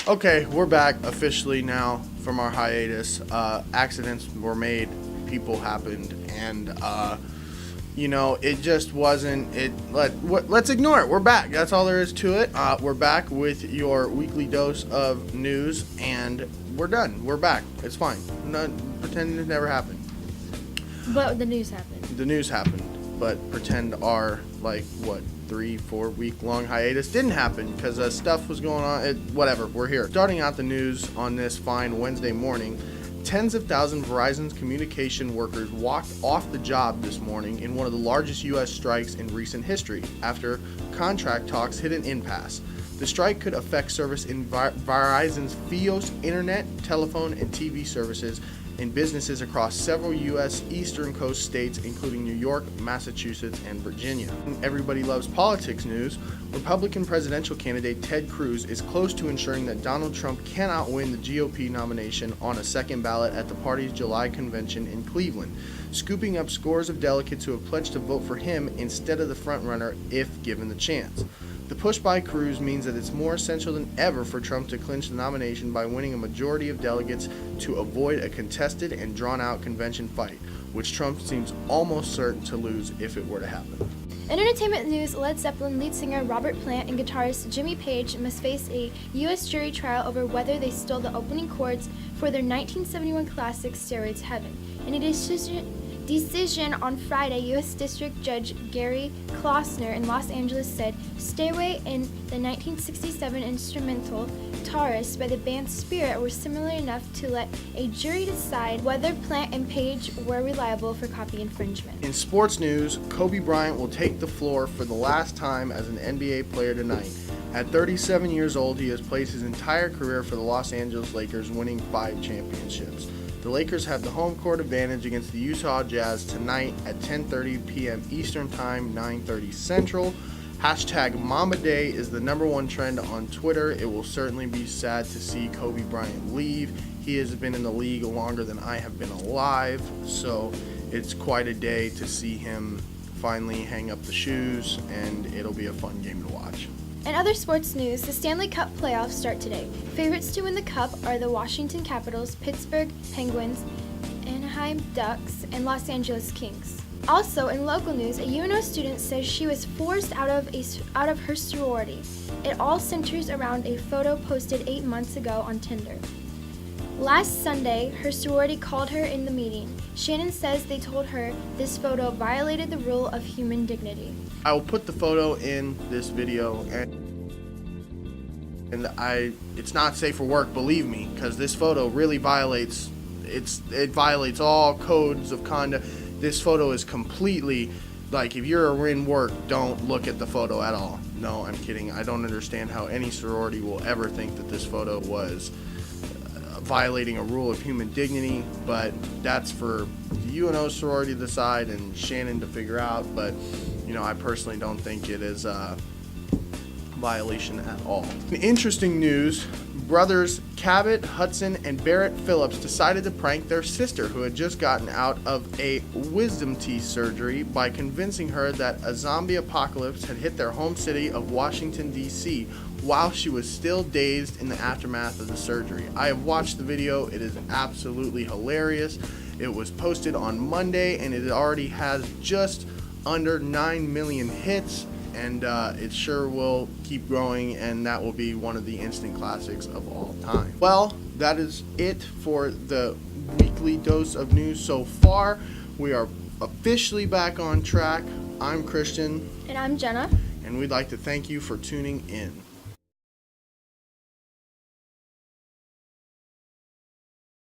Okay, we're back officially now from our hiatus. Accidents were made, people happened, and it just wasn't. Let's ignore it. We're back. That's all there is to it. We're back with your weekly dose of news, and we're done. We're back. It's fine. Pretend it never happened. But the news happened. The news happened, but pretend our 3-4 week long hiatus didn't happen because stuff was going on. Whatever, we're here. Starting out the news on this fine Wednesday morning, tens of thousands of Verizon's communication workers walked off the job this morning in one of the largest U.S. strikes in recent history after contract talks hit an impasse. The strike could affect service in Verizon's Fios internet, telephone, and TV services in businesses across several U.S. Eastern Coast states, including New York, Massachusetts, and Virginia. Everybody loves politics news. Republican presidential candidate Ted Cruz is close to ensuring that Donald Trump cannot win the GOP nomination on a second ballot at the party's July convention in Cleveland, scooping up scores of delegates who have pledged to vote for him instead of the frontrunner if given the chance. The push by Cruz means that it's more essential than ever for Trump to clinch the nomination by winning a majority of delegates to avoid a contested and drawn-out convention fight, which Trump seems almost certain to lose if it were to happen. In entertainment news, Led Zeppelin lead singer Robert Plant and guitarist Jimmy Page must face a U.S. jury trial over whether they stole the opening chords for their 1971 classic Stairway to Heaven. In a decision on Friday, U.S. District Judge Gary Klossner in Los Angeles said Stairway and the 1967 instrumental Taurus by the band Spirit were similar enough to let a jury decide whether Plant and Page were reliable for copy infringement. In sports news, Kobe Bryant will take the floor for the last time as an NBA player tonight. At 37 years old, he has played his entire career for the Los Angeles Lakers, winning 5 championships. The Lakers have the home court advantage against the Utah Jazz tonight at 10:30 p.m. Eastern Time, 9:30 Central. Hashtag Mamba Day is the #1 trend on Twitter. It will certainly be sad to see Kobe Bryant leave. He has been in the league longer than I have been alive, so it's quite a day to see him finally hang up the shoes, and it'll be a fun game to watch. In other sports news, the Stanley Cup playoffs start today. Favorites to win the Cup are the Washington Capitals, Pittsburgh Penguins, Anaheim Ducks, and Los Angeles Kings. Also, in local news, a UNO student says she was forced out of her sorority. It all centers around a photo posted 8 months ago on Tinder. Last Sunday, her sorority called her in the meeting. Shannon says they told her this photo violated the rule of human dignity. I will put the photo in this video, and it's not safe for work, believe me, because this photo really violates all codes of conduct. This photo is completely, if you're in work, don't look at the photo at all. No, I'm kidding. I don't understand how any sorority will ever think that this photo was violating a rule of human dignity, but that's for the UNO sorority to decide and Shannon to figure out, but I personally don't think it is a violation at all. In interesting news, brothers Cabot, Hudson, and Barrett Phillips decided to prank their sister, who had just gotten out of a wisdom teeth surgery, by convincing her that a zombie apocalypse had hit their home city of Washington, D.C., while she was still dazed in the aftermath of the surgery. I have watched the video. It is absolutely hilarious. It was posted on Monday, and it already has just under 9 million hits, and it sure will keep growing, and that will be one of the instant classics of all time. Well, that is it for the weekly dose of news so far. We are officially back on track. I'm Christian. And I'm Jenna. And we'd like to thank you for tuning in.